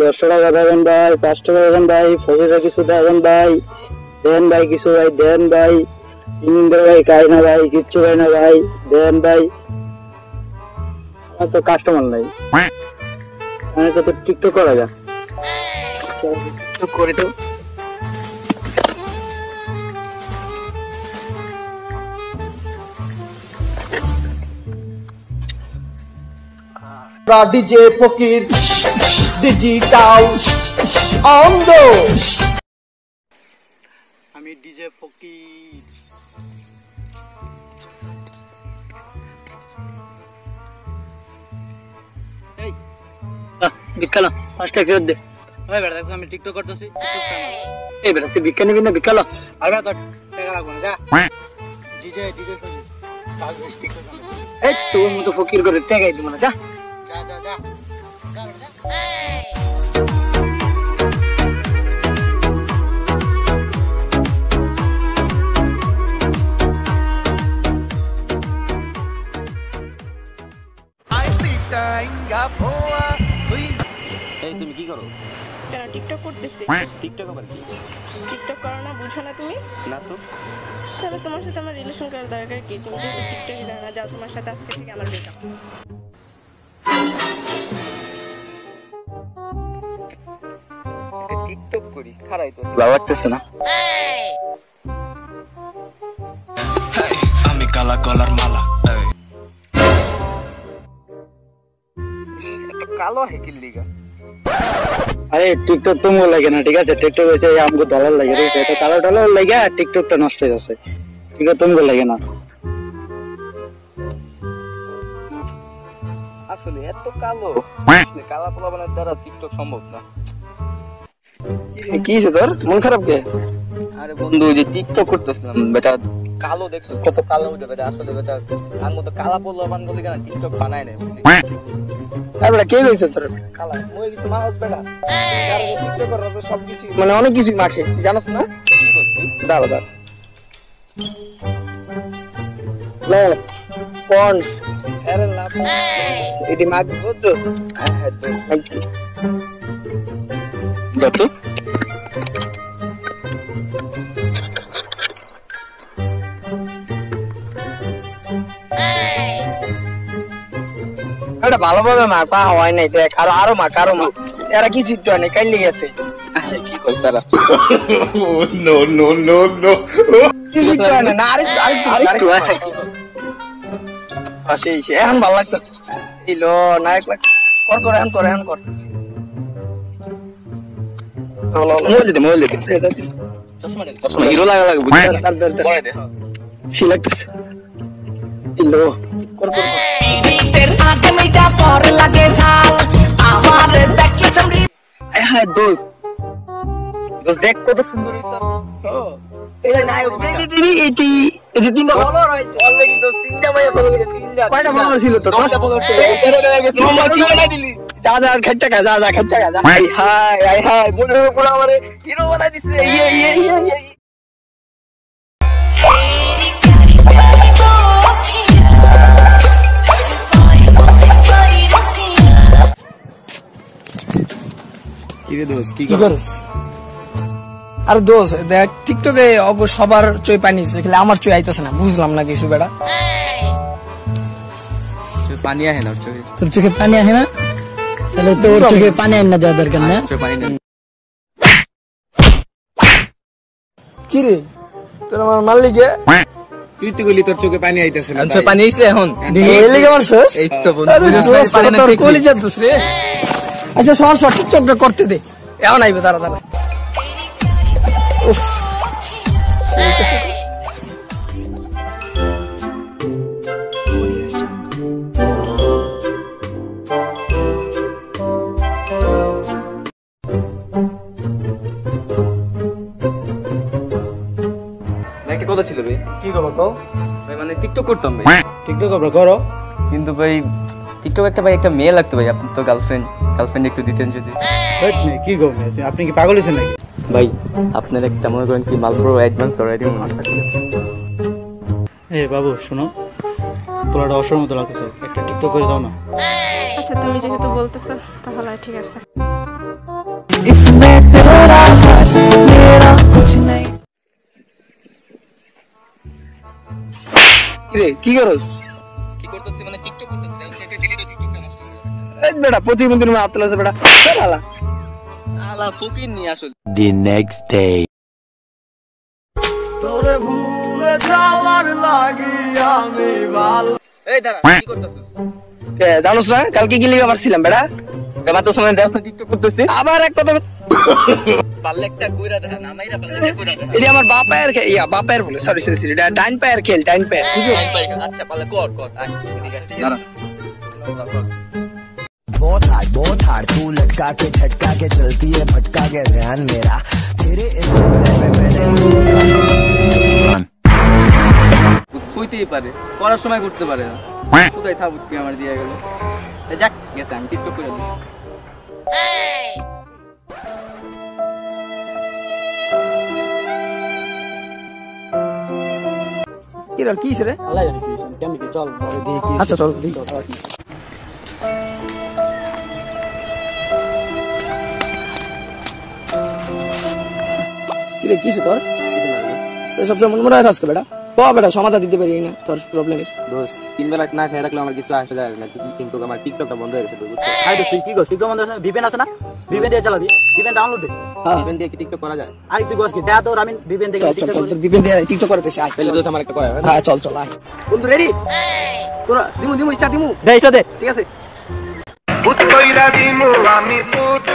10 টাকা দেবেন ভাই, 5 টাকা দেবেন ভাই, ফকিরা কিছু দেবেন ভাই, দেন ভাই কিছু ভাই, দেন ভাই, ইন্দ্র ভাই খাই না ভাই, কিচ্ছু খাই না ভাই, দেন ভাই। আমার তো কাস্টমার নাই, মানে কত টিকটক করা যায়, টিকটক করে তো। DJ Fokir Digital Ondo আমি ডিজে ফকির। এই বিকালো 5 টাকা ফেরত দে। ওই বেটা দেখো আমি টিকটক করতেছি, এই বেটা তুই ভিক্ষা নিবি না? বিকালো আর বেটা তোর টাকা লাগবে না, যা। DJ Sanjeev sound TikTok. এই তোর মতো ফকির করে টাকাই দিব না, যা যা যা যা। এই তুমি কি করো? কেন টিকটক করতেছি? টিকটক আবার কি? টিকটক করো না, বুঝো না তুমি? না তো। তাহলে তোমার সাথে আমার রিলেশন করার দরকার কি? তুমি যেহেতু টিকটকই জানো না, যাও তোমার সাথে আজকে থেকে আমার ব্রেকআপ। টিকটক করি খারাই তো ভালো লাগতেছে না। আমি কালা কলার মালা, এত কালো হয় কি লিগা? আরে টিকটক তো মো লাগে না, ঠিক আছে? টিকটক হইছে আমগো ডলার লাগে রে, এটা কালো ডলার লাগে, টিকটকটা নষ্ট হয়ে যাচ্ছে। টিকটক তো মো লাগে না। আসলে এত কালো কালা পোলা বানার দ্বারা টিকটক সম্ভব না। কি হইছে তোর? মন খারাপ কে? আরে বন্ধু ওই যে টিকটক করতেছিলাম, বেটা কালো দেখছিস কত কালো হয়ে বেটা। আসলে বেটা আর মতো কালা পোলা বান বলি কেন টিকটক বানায় না, বুঝলি? আর বেটা কে হইছে তোর? কালা মই কিছু মানুষ বেটা যারা টিকটক করে তো সব কিছু মানে অনেক কিছুই মাখে, তুই জানোস না? কি বলছিস? দাঁড়া দাঁড়া, লে পন্ডস আরে না এটি মাখ বুঝছস? হ্যাঁ তো দেখো এটা ভালোভাবে মাখা হয় নাই, দেখ আরো মাখ এরা কি জিততে হয় নাই, কাইলে গেছে। কি কই তারা? নো নো নো নো কি জিততে হয় না, আরেকটু আসে এখন ভালো লাগতেছে। ইলো নায়ক লাগ কর এখন কর। মোবাইল দে চশমা দেন, চশমা হিরো লাগা বুঝছিস? পরে দে সি লাগতেছে। ইলো কর দোস্ত দেখ কত সুন্দর হইছে। এই নায়ক এটি তিনটা ফলোয়ার হইছে অলরেডি। দোস্ত তিনটা ভাই ফলো করে, তিনটা কয়টা ফলোয়ার ছিল তো? 10টা ফলোয়ার ছিল। এর আগে গেছে মোহাম্মদ কি বানাই দিলি? যা খাচ্চা খা, যা খাচ্চা খা, যা। হাই মনে পুরো আমারে হিরো বানাই দিছে। ইয়ে কিরে দোস্ত কি কি করছ? আর দোস্ত দেখ টিকটকে সবার চই পানি দেখলে আমার চই আইতেছে না, বুঝলাম না কিছু বেটা। পানি আহে না ওর চোখে? তোর চোখে পানি আহে না? তাহলে তোর চোখে পানি আন না দেওয়া দরকার না। পানি না কি রে তোর আমার মালিকে তুই তো গলি তোর চোখে পানি আইতাছে না। পানি আইছে এখন এলিগে মারছস? এই তো বন্ধু পানি না ঠিক কলি যাচ্ছিস রে। আচ্ছা সর টিকটকটা করতে দে, এখন আইবে দাঁড়া। উফ একটা কথা ছিল ভাই। কি খবর কও? ভাই মানে টিকটক করতাম ভাই। টিকটক আমরা করো, কিন্তু ভাই টিকটক একটা মেয়ে লাগতো ভাই। আপনি তো গার্লফ্রেন্ড একটু দিতেন যদি। কি করবে? আপনি কি পাগল হয়েছেন নাকি? ভাই আপনার একটা মনে করেন কি মালপুরো অ্যাডভান্স ধরে দিন। বাবু শোনো, পোলাটা অসম্মত লাগতেছে, একটা টিকটক করে দাও না। আচ্ছা তুমি যেহেতু বলতেছো তাহলে ঠিক আছে। রে কি করস? কি করতেছি মানে টিকটক করতেছি, একটা ডিলিট টিকটক নষ্ট করে দেবে। এই বেটা প্রতিবন্ধীর মধ্যে হাত তুলেছে বেটা, শালা আলা ফকির নি আসলে। The next day. তোরে ভুলে যাওয়ার লাগি আমি ভালো এই দাঁড়া, কি করতেছিস? কে জানোস না কালকে কি লিগা পারছিলাম বেটা? এবার তো সময় দেখ না টিকটক করতেছি। আবার এক কথা, পারলে একটা কইরা দেখা, নামাইরা পারলে একটা কইরা দেখা। এটা আমার বাপায়ের বাপায়ের বলে, সরি এটা ডাইন পায়ের খেল, ডাইন পায়ের বুঝছো? আচ্ছা পারলে কর আয় এদিকে দাঁড়া কর। बहुत हार्ड तू लटका के झटका के चलती है भटका के ध्यान मेरा तेरे इस जुमले में मैंने হইতেই পারে, করার সময় করতে পারে না। কোথায় থাবুতি আমার দিয়ে গেল। যাক গেছে, আমি টিকটক করে দিই। কি রে কি রে? আল্লাহ জানে কি কেমন কি, চল দেখি। আচ্ছা চল দেখি। কি রে কিছে তোর? তুই সবসময় মন মনে থাকস বেটা। বেটা সমাধান দিতে পারি না তোর প্রবলেমের। দোস্ত 3 বেলা না খেয়ে রাখলে আমার কিছু আসে যায় না, কিন্তু আমার টিকটকটা বন্ধ হয়ে গেছে। হাই দোস্ত তুই কি করছিস? টিকটক বন্ধ হয়েছে, ভিপিএন আছে না? ভিপিএন দিয়ে চালাবি, ভিপিএন ডাউনলোড দে। ভিপিএন দিয়ে কি টিকটক করা যায়? আর তুই করছিস কি? দেখ তো আমি ভিপিএন থেকে টিকটক করি। বিপিন দিয়ে টিকটক করতেছি। আয় তাহলে দোস্ত আমার একটা কয়। হ্যাঁ চল চল আয়। বন্ধু রেডি? তোরা দিমু স্টার্ট দিমু। দে এসো দে। ঠিক আছে। পুত কইরা দিমু আমি পুত